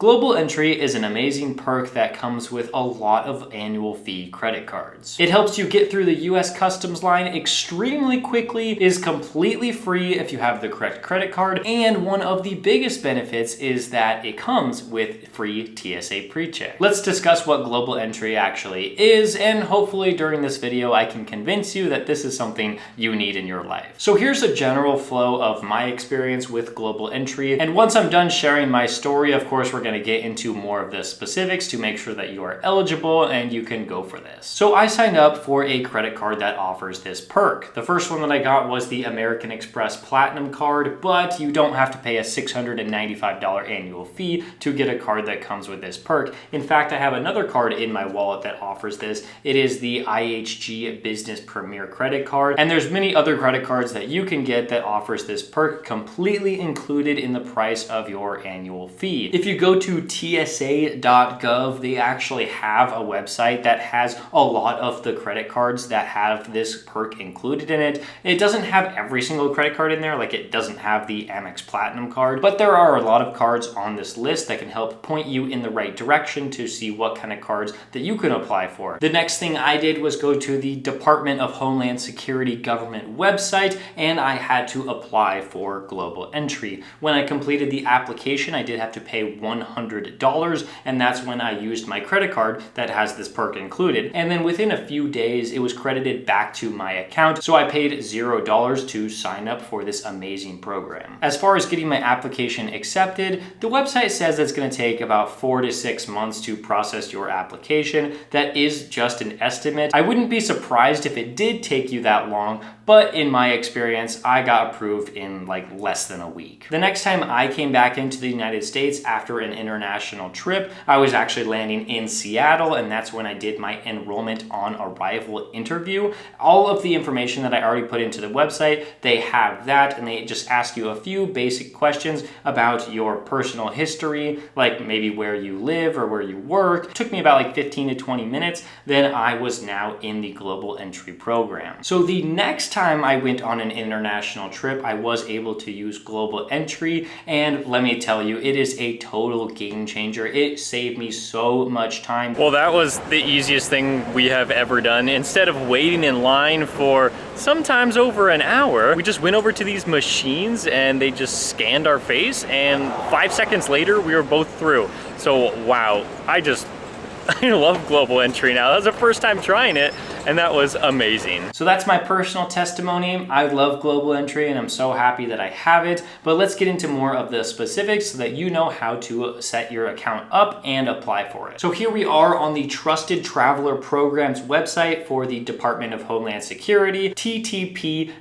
Global Entry is an amazing perk that comes with a lot of annual fee credit cards. It helps you get through the US customs line extremely quickly, is completely free if you have the correct credit card, and one of the biggest benefits is that it comes with free TSA pre-check. Let's discuss what Global Entry actually is, and hopefully during this video I can convince you that this is something you need in your life. So here's a general flow of my experience with Global Entry, and once I'm done sharing my story, of course we're going to get into more of the specifics to make sure that you are eligible and you can go for this. So I signed up for a credit card that offers this perk. The first one that I got was the American Express Platinum card, but you don't have to pay a $695 annual fee to get a card that comes with this perk. In fact, I have another card in my wallet that offers this. It is the IHG Business Premier credit card, and there's many other credit cards that you can get that offers this perk completely included in the price of your annual fee. If you go to ttp.dhs.gov, they actually have a website that has a lot of the credit cards that have this perk included in it. It doesn't have every single credit card in there, like it doesn't have the AMEX Platinum card, but there are a lot of cards on this list that can help point you in the right direction to see what kind of cards that you can apply for. The next thing I did was go to the Department of Homeland Security government website, and I had to apply for Global Entry. When I completed the application, I did have to pay $100, and that's when I used my credit card that has this perk included. And then within a few days, it was credited back to my account, so I paid $0 to sign up for this amazing program. As far as getting my application accepted, the website says it's going to take about 4 to 6 months to process your application. That is just an estimate. I wouldn't be surprised if it did take you that long, but in my experience, I got approved in like less than a week. The next time I came back into the United States after an international trip, I was actually landing in Seattle, and that's when I did my enrollment on arrival interview. All of the information that I already put into the website, they have that, and they just ask you a few basic questions about your personal history, like maybe where you live or where you work. It took me about like 15 to 20 minutes. Then I was now in the Global Entry program. So the next time I went on an international trip, I was able to use Global Entry, and let me tell you, it is a total game changer. It saved me so much time. Well, that was the easiest thing we have ever done. Instead of waiting in line for sometimes over an hour, we just went over to these machines and they just scanned our face, and 5 seconds later we were both through. So wow, I love Global Entry now. That was the first time trying it, and that was amazing. So that's my personal testimony. I love Global Entry, and I'm so happy that I have it. But let's get into more of the specifics so that you know how to set your account up and apply for it. So here we are on the Trusted Traveler Programs website for the Department of Homeland Security, ttp.dhs.gov.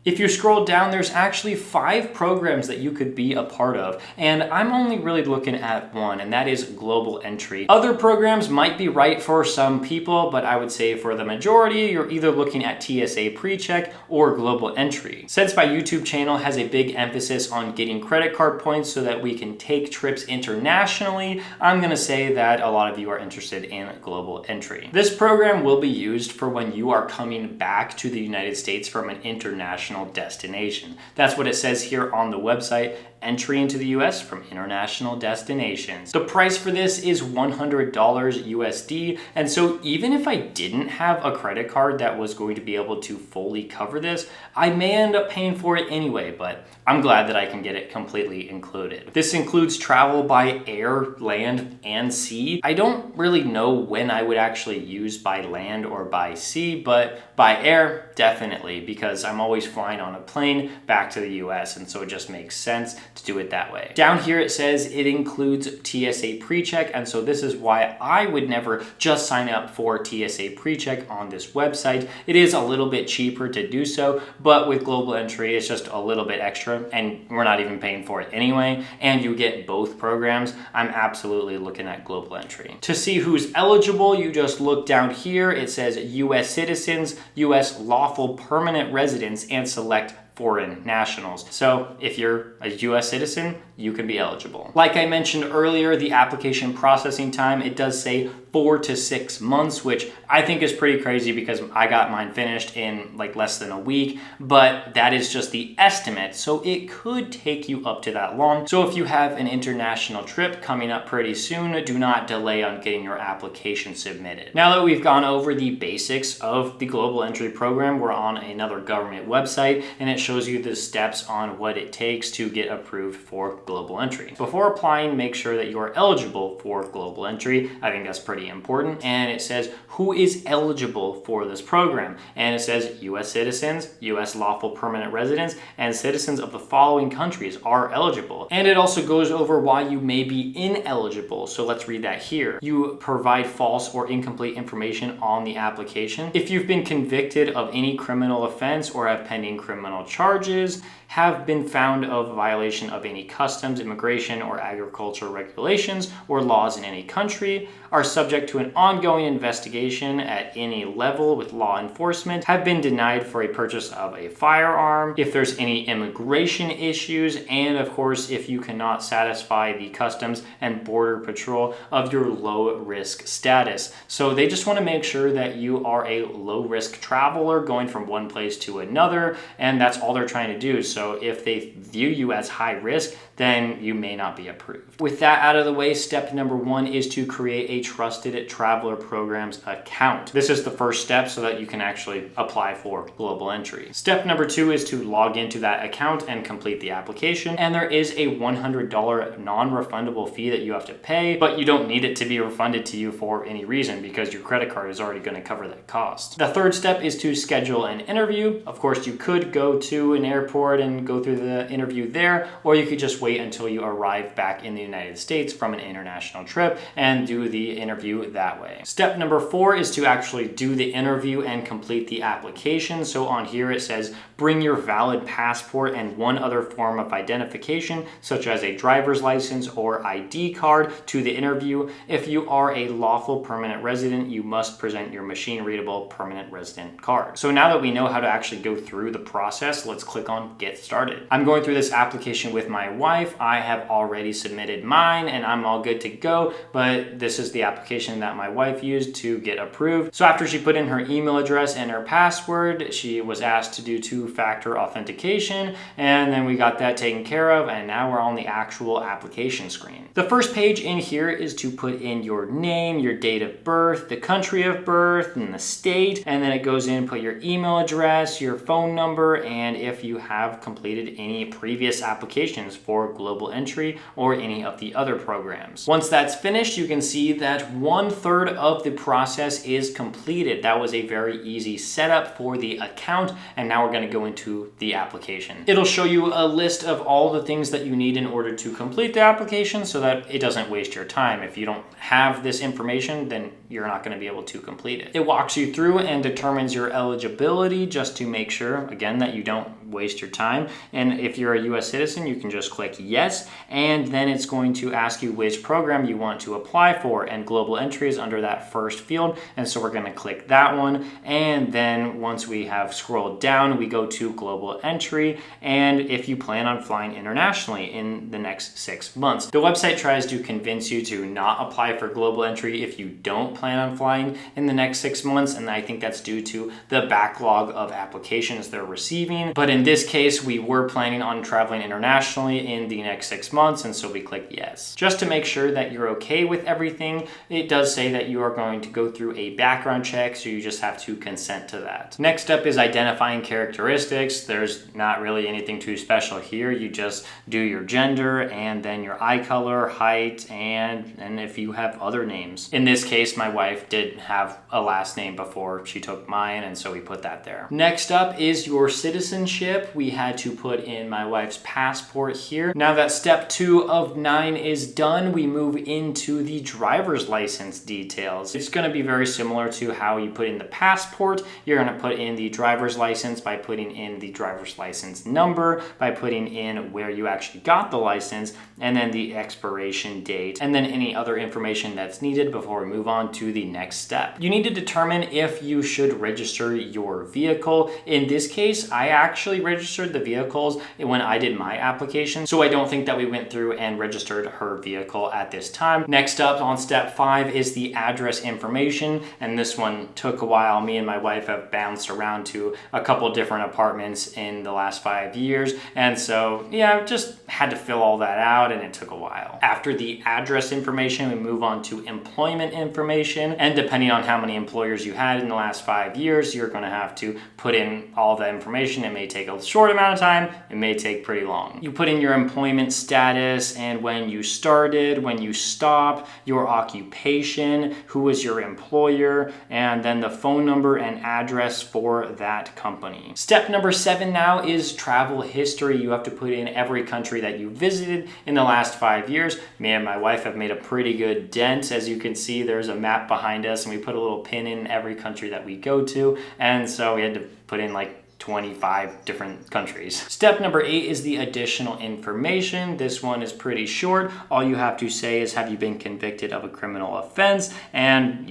If you scroll down, there's actually 5 programs that you could be a part of, and I'm only really looking at one, and that is Global Entry. Other programs might be right for some people, but I would say for the majority, you're either looking at TSA PreCheck or Global Entry. Since my YouTube channel has a big emphasis on getting credit card points so that we can take trips internationally, I'm gonna say that a lot of you are interested in Global Entry. This program will be used for when you are coming back to the United States from an international destination. That's what it says here on the website. Entry into the US from international destinations. The price for this is $100 USD, and so even if I didn't have a credit card that was going to be able to fully cover this, I may end up paying for it anyway, but I'm glad that I can get it completely included. This includes travel by air, land, and sea. I don't really know when I would actually use by land or by sea, but by air, definitely, because I'm always flying on a plane back to the US, and so it just makes sense to do it that way. Down here it says it includes TSA PreCheck, and so this is why I would never just sign up for TSA PreCheck on this website. It is a little bit cheaper to do so, but with Global Entry it's just a little bit extra, and we're not even paying for it anyway, and you get both programs. I'm absolutely looking at Global Entry. To see who's eligible, you just look down here. It says US citizens, US lawful permanent residents, and select foreign nationals. So if you're a US citizen, you can be eligible. Like I mentioned earlier, the application processing time, it does say 4 to 6 months, which I think is pretty crazy because I got mine finished in like less than a week, but that is just the estimate. So it could take you up to that long. So if you have an international trip coming up pretty soon, do not delay on getting your application submitted. Now that we've gone over the basics of the global entry program, we're on another government website and it shows you the steps on what it takes to get approved for global entry. Before applying, make sure that you are eligible for global entry. I think that's pretty important. And it says who is eligible for this program. And it says US citizens, US lawful permanent residents, and citizens of the following countries are eligible. And it also goes over why you may be ineligible. So let's read that here. You provide false or incomplete information on the application. If you've been convicted of any criminal offense or have pending criminal charges, have been found of violation of any customs, immigration, or agriculture regulations or laws in any country, are subject to an ongoing investigation at any level with law enforcement, have been denied for a purchase of a firearm, if there's any immigration issues, and of course, if you cannot satisfy the Customs and Border Patrol of your low risk status. So they just want to make sure that you are a low risk traveler going from one place to another, and that's all they're trying to do. So if they view you as high risk, then you may not be approved. With that out of the way, step number 1 is to create a Trusted Traveler Programs account. This is the first step so that you can actually apply for global entry. Step number 2 is to log into that account and complete the application. And there is a $100 non-refundable fee that you have to pay, but you don't need it to be refunded to you for any reason because your credit card is already going to cover that cost. The third step is to schedule an interview. Of course, you could go to an airport and go through the interview there, or you could just wait until you arrive back in the United States from an international trip and do the interview that way. Step number 4 is to actually do the interview and complete the application. So on here it says, bring your valid passport and one other form of identification, such as a driver's license or ID card, to the interview. If you are a lawful permanent resident, you must present your machine-readable permanent resident card. So now that we know how to actually go through the process, let's click on Get Started. I'm going through this application with my wife. I have already submitted mine and I'm all good to go, but this is the application that my wife used to get approved. So after she put in her email address and her password, she was asked to do two-factor authentication, and then we got that taken care of, and now we're on the actual application screen. The first page in here is to put in your name, your date of birth, the country of birth, and the state, and then it goes in, put your email address, your phone number, and if you have completed any previous applications for global entry or any of the other programs. Once that's finished, you can see that 1/3 of the process is completed. That was a very easy setup for the account, and now we're going to go into the application. It'll show you a list of all the things that you need in order to complete the application so that it doesn't waste your time. If you don't have this information, then you're not going to be able to complete it. It walks you through and determines your eligibility just to make sure, again, that you don't waste your time. And if you're a US citizen, you can just click yes, and then it's going to ask you which program you want to apply for, and global entry is under that first field, and so we're going to click that one. And then once we have scrolled down, we go to global entry, and if you plan on flying internationally in the next 6 months. The website tries to convince you to not apply for global entry if you don't plan on flying in the next 6 months, and I think that's due to the backlog of applications they're receiving. But in this case, we were planning on traveling internationally in the next 6 months, and so we clicked yes. Just to make sure that you're okay with everything, it does say that you are going to go through a background check, so you just have to consent to that. Next up is identifying characteristics. There's not really anything too special here. You just do your gender and then your eye color, height, and if you have other names. In this case, my wife did have a last name before she took mine, and so we put that there. Next up is your citizenship. We had to put in my wife's passport here. Now that step 2 of 9 is done, we move into the driver's license details. It's going to be very similar to how you put in the passport. You're going to put in the driver's license by putting in the driver's license number, by putting in where you actually got the license, and then the expiration date, and then any other information that's needed before we move on to the next step. You need to determine if you should register your vehicle. In this case, I actually actually registered the vehicles when I did my application, so I don't think that we went through and registered her vehicle at this time. Next up on step 5 is the address information, and this one took a while. Me and my wife have bounced around to a couple different apartments in the last 5 years, and so yeah, just had to fill all that out and it took a while. After the address information, we move on to employment information, and depending on how many employers you had in the last 5 years, you're going to have to put in all the information. It may take a short amount of time, it may take pretty long. You put in your employment status and when you started, when you stopped, your occupation, who was your employer, and then the phone number and address for that company. Step number 7 now is travel history. You have to put in every country that you visited in the last 5 years. Me and my wife have made a pretty good dent. As you can see, there's a map behind us and we put a little pin in every country that we go to, and so we had to put in like 25 different countries. Step number 8 is the additional information. This one is pretty short. All you have to say is, have you been convicted of a criminal offense? And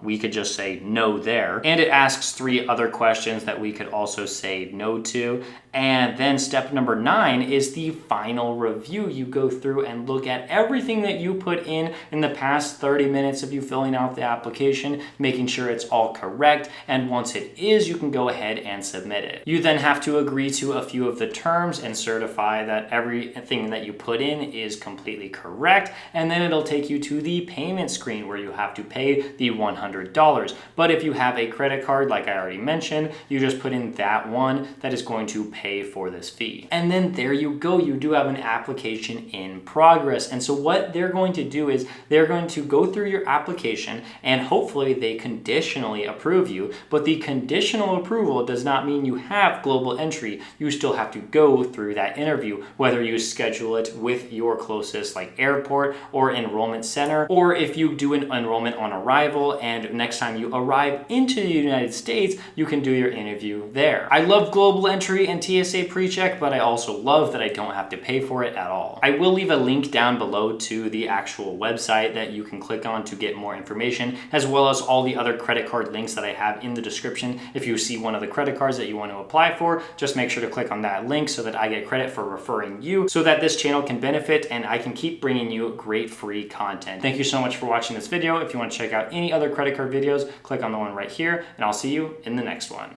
we could just say no there. And it asks 3 other questions that we could also say no to. And then step number 9 is the final review. You go through and look at everything that you put in the past 30 minutes of you filling out the application, making sure it's all correct. And once it is, you can go ahead and submit it. You then have to agree to a few of the terms and certify that everything that you put in is completely correct. And then it'll take you to the payment screen where you have to pay the $100. But if you have a credit card, like I already mentioned, you just put in that one that is going to pay for this fee. And then there you go. You do have an application in progress. And so what they're going to do is they're going to go through your application and hopefully they conditionally approve you. But the conditional approval does not mean you have global entry. You still have to go through that interview, whether you schedule it with your closest airport or enrollment center, or if you do an enrollment on arrival and next time you arrive into the United States, you can do your interview there. I love global entry and TSA PreCheck, but I also love that I don't have to pay for it at all. I will leave a link down below to the actual website that you can click on to get more information, as well as all the other credit card links that I have in the description. If you see one of the credit cards that you want to apply for, just make sure to click on that link so that I get credit for referring you, so that this channel can benefit and I can keep bringing you great free content. Thank you so much for watching this video. If you want to check out any other credit card videos, click on the one right here, and I'll see you in the next one.